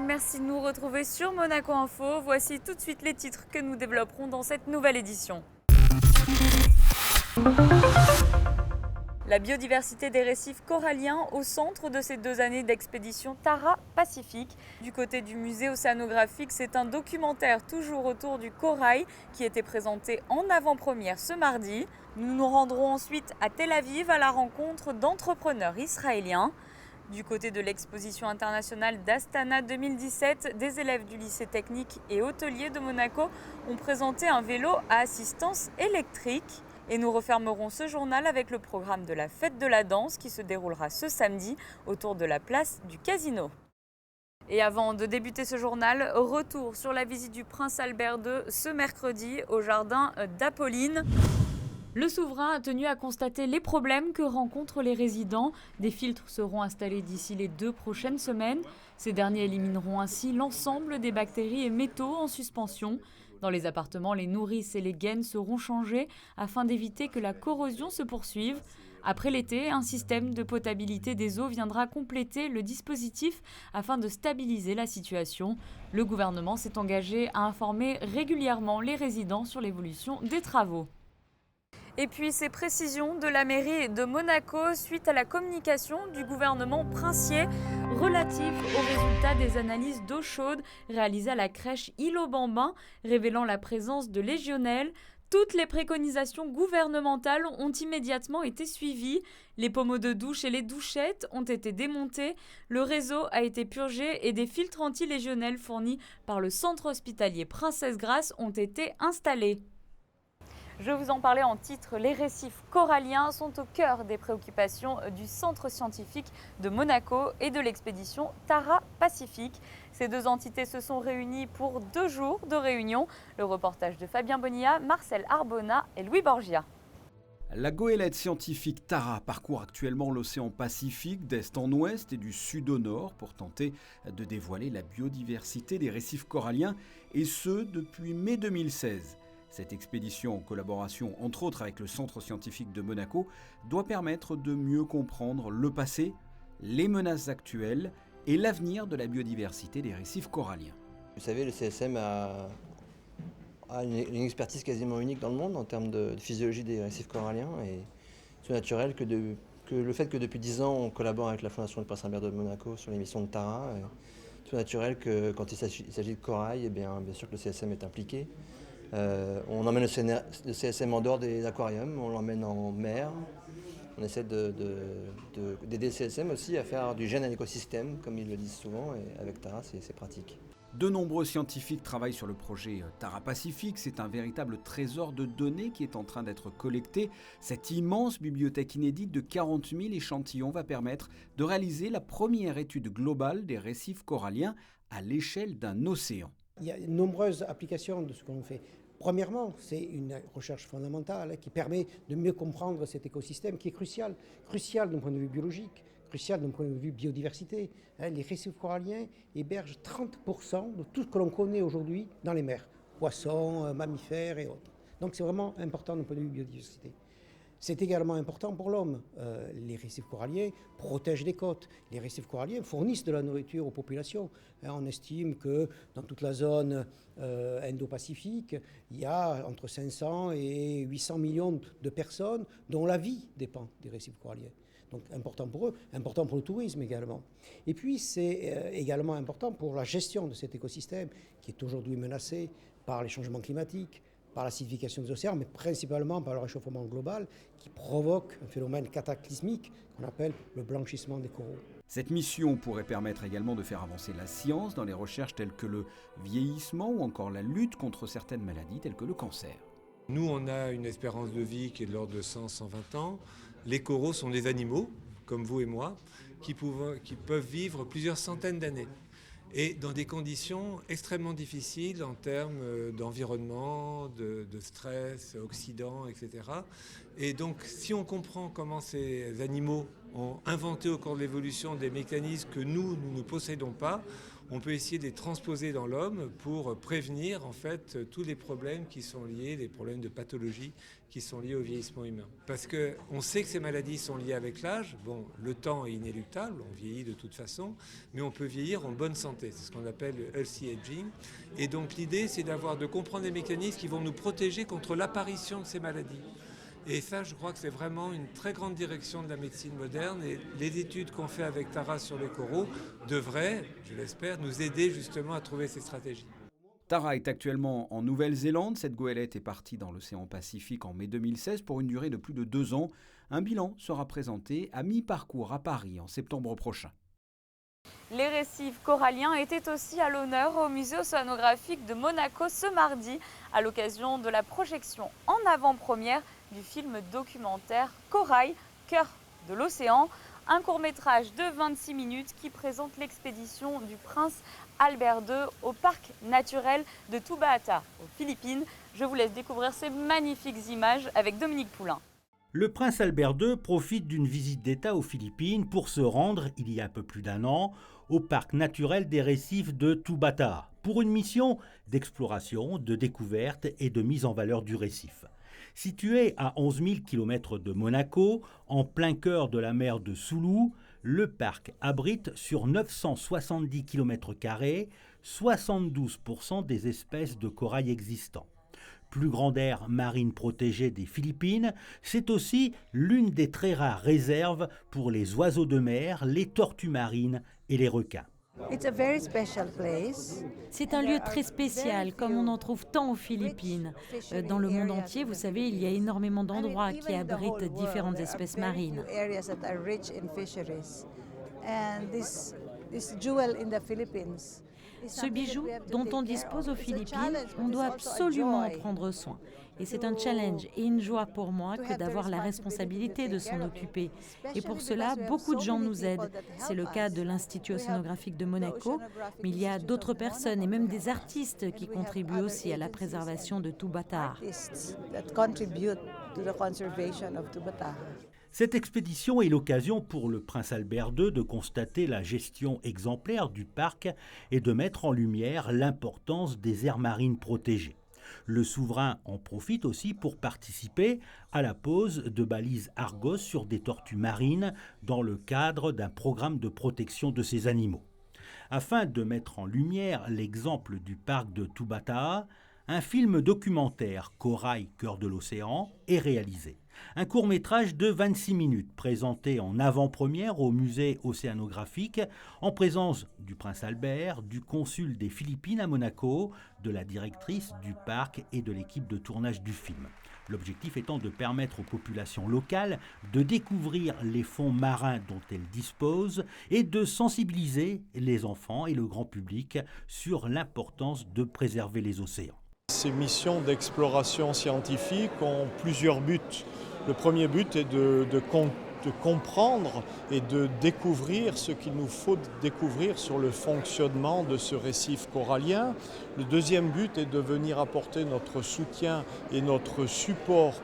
et merci de nous retrouver sur Monaco Info. Voici tout de suite les titres que nous développerons dans cette nouvelle édition. La biodiversité des récifs coralliens au centre de ces 2 années d'expédition Tara Pacifique. Du côté du musée océanographique, c'est un documentaire toujours autour du corail qui était présenté en avant-première ce mardi. Nous nous rendrons ensuite à Tel Aviv à la rencontre d'entrepreneurs israéliens. Du côté de l'exposition internationale d'Astana 2017, des élèves du lycée technique et hôtelier de Monaco ont présenté un vélo à assistance électrique. Et nous refermerons ce journal avec le programme de la fête de la danse qui se déroulera ce samedi autour de la place du Casino. Et avant de débuter ce journal, retour sur la visite du prince Albert II ce mercredi au jardin d'Apolline. Le souverain a tenu à constater les problèmes que rencontrent les résidents. Des filtres seront installés d'ici les 2 prochaines semaines. Ces derniers élimineront ainsi l'ensemble des bactéries et métaux en suspension. Dans les appartements, les nourrices et les gaines seront changées afin d'éviter que la corrosion se poursuive. Après l'été, un système de potabilité des eaux viendra compléter le dispositif afin de stabiliser la situation. Le gouvernement s'est engagé à informer régulièrement les résidents sur l'évolution des travaux. Et puis ces précisions de la mairie de Monaco suite à la communication du gouvernement princier relative aux résultats des analyses d'eau chaude réalisées à la crèche Île-aux-Bambins, révélant la présence de légionelles. Toutes les préconisations gouvernementales ont immédiatement été suivies. Les pommeaux de douche et les douchettes ont été démontés. Le réseau a été purgé et des filtres anti-légionelles fournis par le centre hospitalier Princesse Grace ont été installés. Je vous en parlais en titre, les récifs coralliens sont au cœur des préoccupations du centre scientifique de Monaco et de l'expédition Tara Pacifique. Ces 2 entités se sont réunies pour 2 jours de réunion. Le reportage de Fabien Bonilla, Marcel Arbona et Louis Borgia. La goélette scientifique Tara parcourt actuellement l'océan Pacifique d'est en ouest et du sud au nord pour tenter de dévoiler la biodiversité des récifs coralliens, et ce depuis mai 2016. Cette expédition, en collaboration entre autres avec le Centre scientifique de Monaco, doit permettre de mieux comprendre le passé, les menaces actuelles et l'avenir de la biodiversité des récifs coralliens. Vous savez, le CSM a une expertise quasiment unique dans le monde en termes de physiologie des récifs coralliens, et c'est naturel que le fait que depuis 10 ans on collabore avec la Fondation du Prince Albert de Monaco sur l'émission de Tara, c'est naturel que quand il s'agit de corail, bien sûr que le CSM est impliqué. On emmène le CSM en dehors des aquariums, on l'emmène en mer. On essaie d'aider le CSM aussi à faire du gène à l'écosystème, comme ils le disent souvent, et avec Tara, c'est pratique. De nombreux scientifiques travaillent sur le projet Tara Pacifique. C'est un véritable trésor de données qui est en train d'être collecté. Cette immense bibliothèque inédite de 40 000 échantillons va permettre de réaliser la première étude globale des récifs coralliens à l'échelle d'un océan. Il y a de nombreuses applications de ce qu'on fait. Premièrement, c'est une recherche fondamentale qui permet de mieux comprendre cet écosystème qui est crucial d'un point de vue biologique, crucial d'un point de vue biodiversité. Les récifs coralliens hébergent 30% de tout ce que l'on connaît aujourd'hui dans les mers, poissons, mammifères et autres. Donc c'est vraiment important d'un point de vue biodiversité. C'est également important pour l'homme. Les récifs coralliens protègent les côtes. Les récifs coralliens fournissent de la nourriture aux populations. On estime que dans toute la zone Indo-Pacifique, il y a entre 500 et 800 millions de personnes dont la vie dépend des récifs coralliens. Donc important pour eux, important pour le tourisme également. Et puis c'est également important pour la gestion de cet écosystème qui est aujourd'hui menacé par les changements climatiques, par l'acidification des océans, mais principalement par le réchauffement global qui provoque un phénomène cataclysmique qu'on appelle le blanchissement des coraux. Cette mission pourrait permettre également de faire avancer la science dans les recherches telles que le vieillissement ou encore la lutte contre certaines maladies telles que le cancer. Nous, on a une espérance de vie qui est de l'ordre de 100-120 ans. Les coraux sont des animaux, comme vous et moi, qui peuvent vivre plusieurs centaines d'années. Et dans des conditions extrêmement difficiles en termes d'environnement, de stress, oxydants, etc. Et donc, si on comprend comment ces animaux ont inventé au cours de l'évolution des mécanismes que nous ne possédons pas, on peut essayer de les transposer dans l'homme pour prévenir en fait tous les problèmes qui sont liés, les problèmes de pathologie qui sont liés au vieillissement humain. Parce qu'on sait que ces maladies sont liées avec l'âge. Bon, le temps est inéluctable, on vieillit de toute façon, mais on peut vieillir en bonne santé. C'est ce qu'on appelle le healthy aging. Et donc l'idée, c'est de comprendre des mécanismes qui vont nous protéger contre l'apparition de ces maladies. Et ça, je crois que c'est vraiment une très grande direction de la médecine moderne. Et les études qu'on fait avec Tara sur les coraux devraient, je l'espère, nous aider justement à trouver ces stratégies. Tara est actuellement en Nouvelle-Zélande. Cette goélette est partie dans l'océan Pacifique en mai 2016 pour une durée de plus de 2 ans. Un bilan sera présenté à mi-parcours à Paris en septembre prochain. Les récifs coralliens étaient aussi à l'honneur au musée océanographique de Monaco ce mardi à l'occasion de la projection en avant-première du film documentaire Corail, cœur de l'océan, un court-métrage de 26 minutes qui présente l'expédition du prince Albert II au parc naturel de Tubaata, aux Philippines. Je vous laisse découvrir ces magnifiques images avec Dominique Poulain. Le prince Albert II profite d'une visite d'État aux Philippines pour se rendre, il y a un peu plus d'1 an, au parc naturel des récifs de Tubaata, pour une mission d'exploration, de découverte et de mise en valeur du récif. Situé à 11 000 km de Monaco, en plein cœur de la mer de Sulu, le parc abrite sur 970 km², 72% des espèces de corail existants. Plus grande aire marine protégée des Philippines, c'est aussi l'une des très rares réserves pour les oiseaux de mer, les tortues marines et les requins. C'est un lieu très spécial, comme on en trouve tant aux Philippines. Dans le monde entier, vous savez, il y a énormément d'endroits qui abritent différentes espèces marines. Ce bijou dont on dispose aux Philippines, on doit absolument en prendre soin. Et c'est un challenge et une joie pour moi que d'avoir la responsabilité de s'en occuper. Et pour cela, beaucoup de gens nous aident. C'est le cas de l'Institut océanographique de Monaco, mais il y a d'autres personnes et même des artistes qui contribuent aussi à la préservation de Tubaata. Cette expédition est l'occasion pour le prince Albert II de constater la gestion exemplaire du parc et de mettre en lumière l'importance des aires marines protégées. Le souverain en profite aussi pour participer à la pose de balises Argos sur des tortues marines dans le cadre d'un programme de protection de ces animaux. Afin de mettre en lumière l'exemple du parc de Tubaata, un film documentaire Corail, cœur de l'océan est réalisé. Un court-métrage de 26 minutes présenté en avant-première au musée océanographique en présence du prince Albert, du consul des Philippines à Monaco, de la directrice du parc et de l'équipe de tournage du film. L'objectif étant de permettre aux populations locales de découvrir les fonds marins dont elles disposent et de sensibiliser les enfants et le grand public sur l'importance de préserver les océans. Ces missions d'exploration scientifique ont plusieurs buts. Le premier but est de comprendre et de découvrir ce qu'il nous faut découvrir sur le fonctionnement de ce récif corallien. Le deuxième but est de venir apporter notre soutien et notre support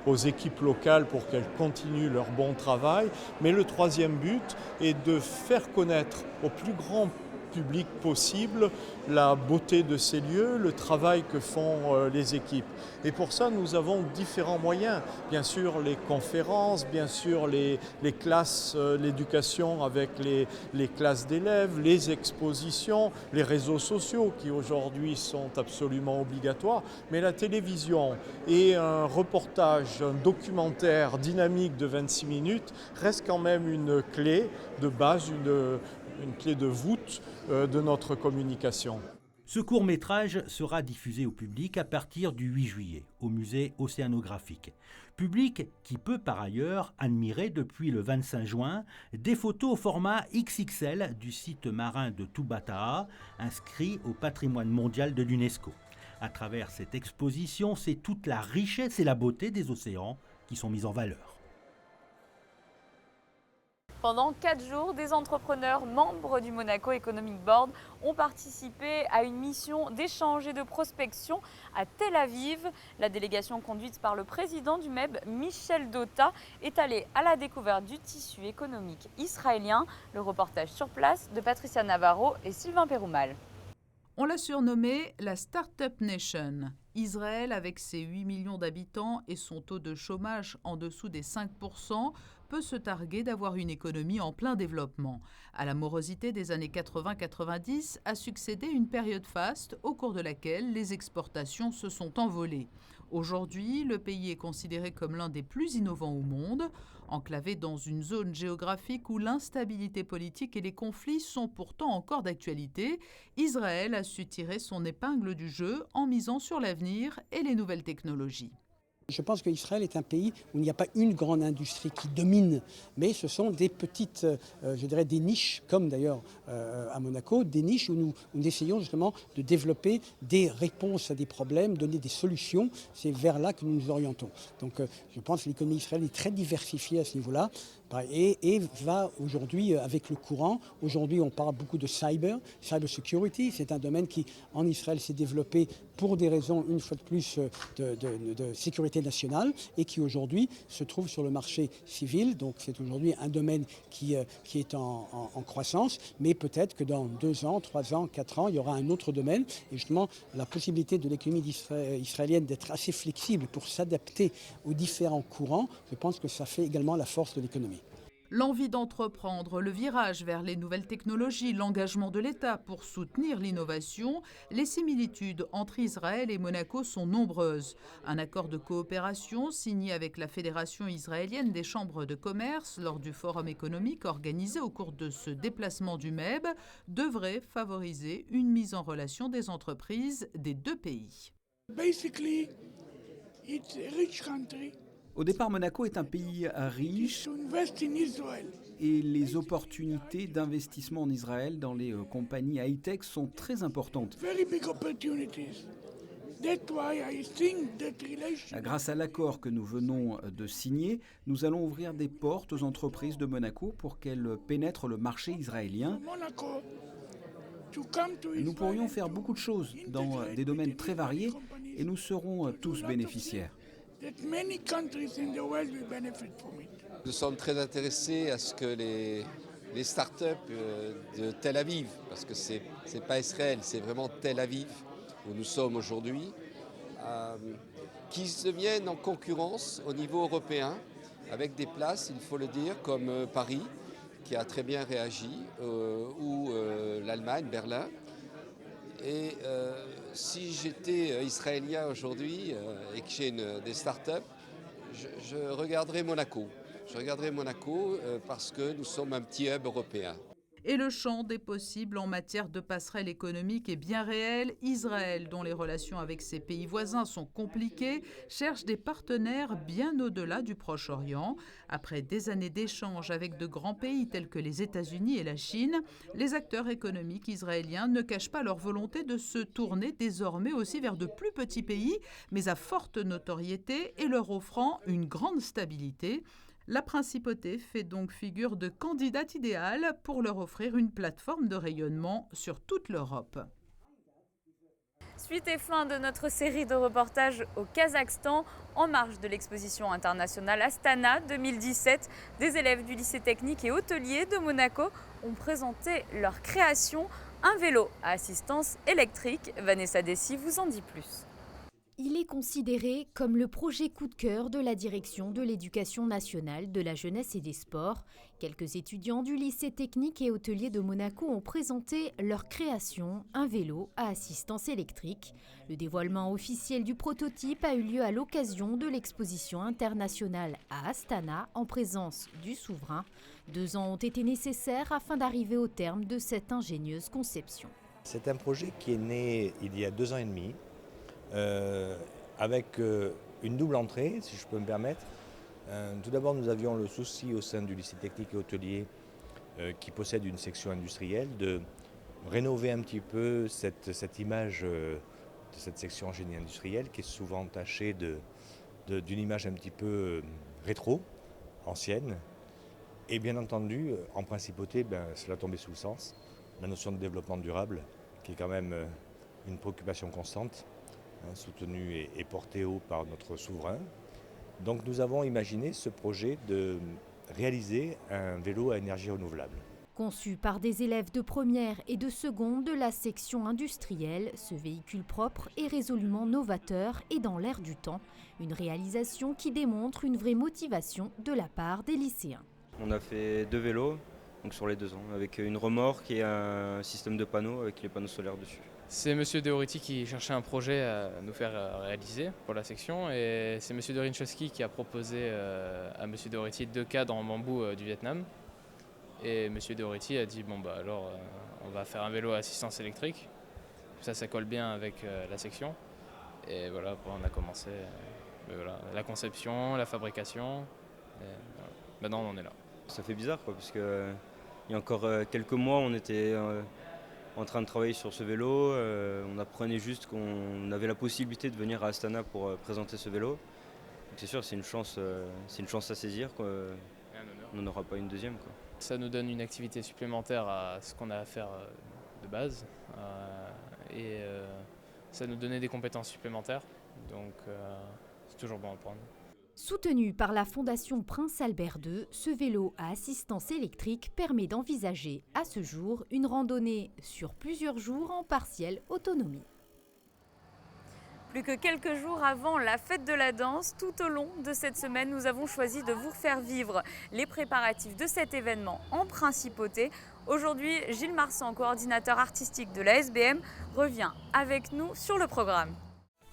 aux équipes locales pour qu'elles continuent leur bon travail. Mais le troisième but est de faire connaître au plus grand public possible la beauté de ces lieux, le travail que font les équipes. Et pour ça, nous avons différents moyens. Bien sûr, les conférences, bien sûr, les classes, l'éducation avec les classes d'élèves, les expositions, les réseaux sociaux qui aujourd'hui sont absolument obligatoires. Mais la télévision et un reportage, un documentaire dynamique de 26 minutes reste quand même une clé de base, une clé de voûte de notre communication. Ce court-métrage sera diffusé au public à partir du 8 juillet au musée océanographique. Public qui peut par ailleurs admirer depuis le 25 juin des photos au format XXL du site marin de Tubaata, inscrit au patrimoine mondial de l'UNESCO. À travers cette exposition, c'est toute la richesse et la beauté des océans qui sont mises en valeur. Pendant 4 jours, des entrepreneurs membres du Monaco Economic Board ont participé à une mission d'échange et de prospection à Tel Aviv. La délégation conduite par le président du MEB, Michel Dota, est allée à la découverte du tissu économique israélien. Le reportage sur place de Patricia Navarro et Sylvain Péroumal. On l'a surnommée la Startup Nation. Israël, avec ses 8 millions d'habitants et son taux de chômage en dessous des 5%, peut se targuer d'avoir une économie en plein développement. À la morosité des années 80-90 a succédé une période faste au cours de laquelle les exportations se sont envolées. Aujourd'hui, le pays est considéré comme l'un des plus innovants au monde. Enclavé dans une zone géographique où l'instabilité politique et les conflits sont pourtant encore d'actualité, Israël a su tirer son épingle du jeu en misant sur l'avenir et les nouvelles technologies. Je pense qu'Israël est un pays où il n'y a pas une grande industrie qui domine, mais ce sont des petites, je dirais des niches, comme d'ailleurs à Monaco, des niches où nous essayons justement de développer des réponses à des problèmes, donner des solutions. C'est vers là que nous nous orientons. Donc je pense que l'économie israélienne est très diversifiée à ce niveau-là et va aujourd'hui avec le courant. Aujourd'hui, on parle beaucoup de cyber security. C'est un domaine qui, en Israël, s'est développé pour des raisons, une fois de plus, de sécurité nationale et qui aujourd'hui se trouve sur le marché civil. Donc c'est aujourd'hui un domaine qui est en croissance, mais peut-être que dans 2 ans, 3 ans, 4 ans, il y aura un autre domaine. Et justement, la possibilité de l'économie israélienne d'être assez flexible pour s'adapter aux différents courants, je pense que ça fait également la force de l'économie. L'envie d'entreprendre le virage vers les nouvelles technologies, l'engagement de l'État pour soutenir l'innovation, les similitudes entre Israël et Monaco sont nombreuses. Un accord de coopération signé avec la Fédération israélienne des chambres de commerce lors du forum économique organisé au cours de ce déplacement du MEB devrait favoriser une mise en relation des entreprises des 2 pays. Basically, it's a rich country. Au départ, Monaco est un pays riche et les opportunités d'investissement en Israël dans les compagnies high-tech sont très importantes. Grâce à l'accord que nous venons de signer, nous allons ouvrir des portes aux entreprises de Monaco pour qu'elles pénètrent le marché israélien. Nous pourrions faire beaucoup de choses dans des domaines très variés et nous serons tous bénéficiaires. Nous sommes très intéressés à ce que les startups de Tel Aviv, parce que c'est pas Israël, c'est vraiment Tel Aviv où nous sommes aujourd'hui, qui se viennent en concurrence au niveau européen avec des places, il faut le dire, comme Paris, qui a très bien réagi, ou l'Allemagne, Berlin. Et si j'étais israélien aujourd'hui et que j'ai des startups, je regarderais Monaco. Je regarderais Monaco parce que nous sommes un petit hub européen. Et le champ des possibles en matière de passerelle économique est bien réel. Israël, dont les relations avec ses pays voisins sont compliquées, cherche des partenaires bien au-delà du Proche-Orient. Après des années d'échanges avec de grands pays tels que les États-Unis et la Chine, les acteurs économiques israéliens ne cachent pas leur volonté de se tourner désormais aussi vers de plus petits pays, mais à forte notoriété et leur offrant une grande stabilité. La principauté fait donc figure de candidate idéale pour leur offrir une plateforme de rayonnement sur toute l'Europe. Suite et fin de notre série de reportages au Kazakhstan. En marge de l'exposition internationale Astana 2017, des élèves du lycée technique et hôtelier de Monaco ont présenté leur création, un vélo à assistance électrique. Vanessa Dessy vous en dit plus. Il est considéré comme le projet coup de cœur de la direction de l'éducation nationale, de la jeunesse et des sports. Quelques étudiants du lycée technique et hôtelier de Monaco ont présenté leur création, un vélo à assistance électrique. Le dévoilement officiel du prototype a eu lieu à l'occasion de l'exposition internationale à Astana en présence du souverain. 2 ans ont été nécessaires afin d'arriver au terme de cette ingénieuse conception. C'est un projet qui est né il y a 2 ans et demi. Avec une double entrée, si je peux me permettre. Tout d'abord, nous avions le souci au sein du lycée technique et hôtelier qui possède une section industrielle de rénover un petit peu cette image de cette section génie industriel qui est souvent tachée d'une image un petit peu rétro, ancienne. Et bien entendu, en principauté, cela tombait sous le sens. La notion de développement durable, qui est quand même une préoccupation constante, soutenue et portée haut par notre souverain. Donc nous avons imaginé ce projet de réaliser un vélo à énergie renouvelable. Conçu par des élèves de première et de seconde de la section industrielle, ce véhicule propre est résolument novateur et dans l'air du temps. Une réalisation qui démontre une vraie motivation de la part des lycéens. On a fait 2 vélos donc sur les 2 ans, avec une remorque et un système de panneaux avec les panneaux solaires dessus. C'est M. De Ority qui cherchait un projet à nous faire réaliser pour la section et c'est M. de Rinchowski qui a proposé à M. De Ority 2 cadres en bambou du Vietnam. Et M. De Ority a dit alors on va faire un vélo à assistance électrique. Ça colle bien avec la section. Et voilà, on a commencé la conception, la fabrication. Et voilà. Maintenant on en est là. Ça fait bizarre parce que il y a encore quelques mois on était en train de travailler sur ce vélo. On apprenait juste qu'on avait la possibilité de venir à Astana pour présenter ce vélo. Donc c'est sûr, c'est une chance à saisir. On n'en aura pas une deuxième. Ça nous donne une activité supplémentaire à ce qu'on a à faire de base et ça nous donnait des compétences supplémentaires, donc c'est toujours bon à prendre. Soutenu par la Fondation Prince Albert II, ce vélo à assistance électrique permet d'envisager à ce jour une randonnée sur plusieurs jours en partielle autonomie. Plus que quelques jours avant la fête de la danse, tout au long de cette semaine, nous avons choisi de vous faire vivre les préparatifs de cet événement en principauté. Aujourd'hui, Gilles Marsan, coordinateur artistique de la SBM, revient avec nous sur le programme.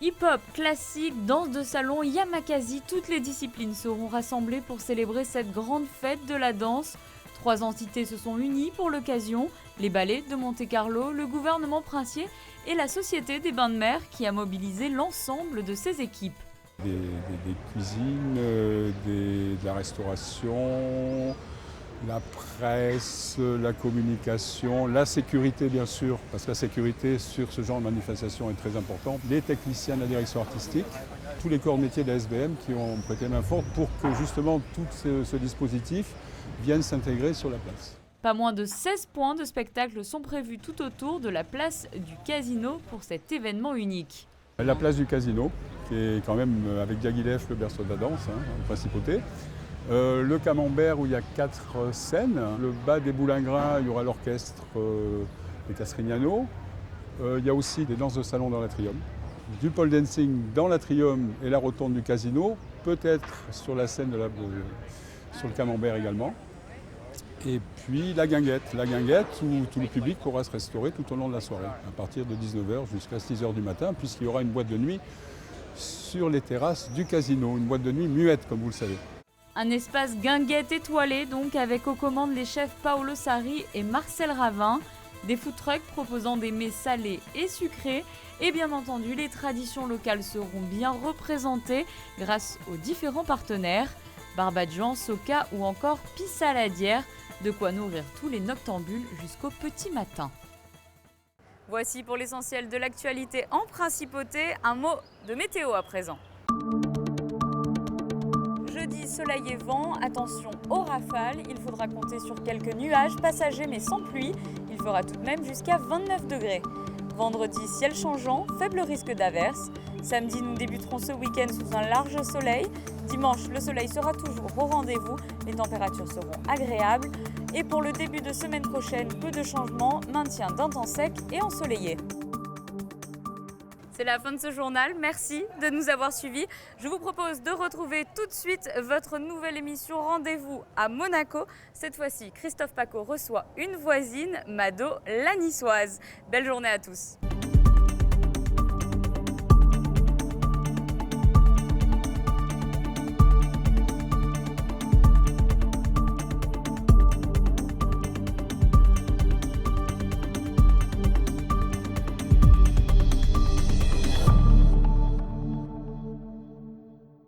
Hip-hop, classique, danse de salon, yamakasi, toutes les disciplines seront rassemblées pour célébrer cette grande fête de la danse. 3 entités se sont unies pour l'occasion, les ballets de Monte-Carlo, le gouvernement princier et la Société des Bains de Mer qui a mobilisé l'ensemble de ses équipes. Des cuisines, de la restauration, la presse, la communication, la sécurité bien sûr, parce que la sécurité sur ce genre de manifestation est très importante. Les techniciens de la direction artistique, tous les corps de métier de la SBM qui ont prêté main forte pour que justement tout ce dispositif vienne s'intégrer sur la place. Pas moins de 16 points de spectacle sont prévus tout autour de la place du Casino pour cet événement unique. La place du Casino, qui est quand même avec Diaghilev le berceau de la danse, en principauté. Le Camembert où il y a 4 scènes. Le bas des Boulingrins, il y aura l'orchestre des Castrignano. Il y a aussi des danses de salon dans l'Atrium. Du pole dancing dans l'Atrium et la rotonde du Casino, peut-être sur la scène sur le Camembert également. Et puis la guinguette où tout le public pourra se restaurer tout au long de la soirée, à partir de 19h jusqu'à 6h du matin, puisqu'il y aura une boîte de nuit sur les terrasses du Casino, une boîte de nuit muette comme vous le savez. Un espace guinguette étoilé donc avec aux commandes les chefs Paolo Sarri et Marcel Ravin, des food trucks proposant des mets salés et sucrés et bien entendu les traditions locales seront bien représentées grâce aux différents partenaires, Barbadjan, Soca ou encore Pissaladière, de quoi nourrir tous les noctambules jusqu'au petit matin. Voici pour l'essentiel de l'actualité en principauté, un mot de météo à présent. Jeudi, soleil et vent, attention aux rafales, il faudra compter sur quelques nuages passagers mais sans pluie, il fera tout de même jusqu'à 29 degrés. Vendredi, ciel changeant, faible risque d'averse. Samedi, nous débuterons ce week-end sous un large soleil. Dimanche, le soleil sera toujours au rendez-vous, les températures seront agréables. Et pour le début de semaine prochaine, peu de changements, maintien d'un temps sec et ensoleillé. C'est la fin de ce journal, merci de nous avoir suivis. Je vous propose de retrouver tout de suite votre nouvelle émission Rendez-vous à Monaco. Cette fois-ci, Christophe Paco reçoit une voisine, Mado la niçoise. Belle journée à tous.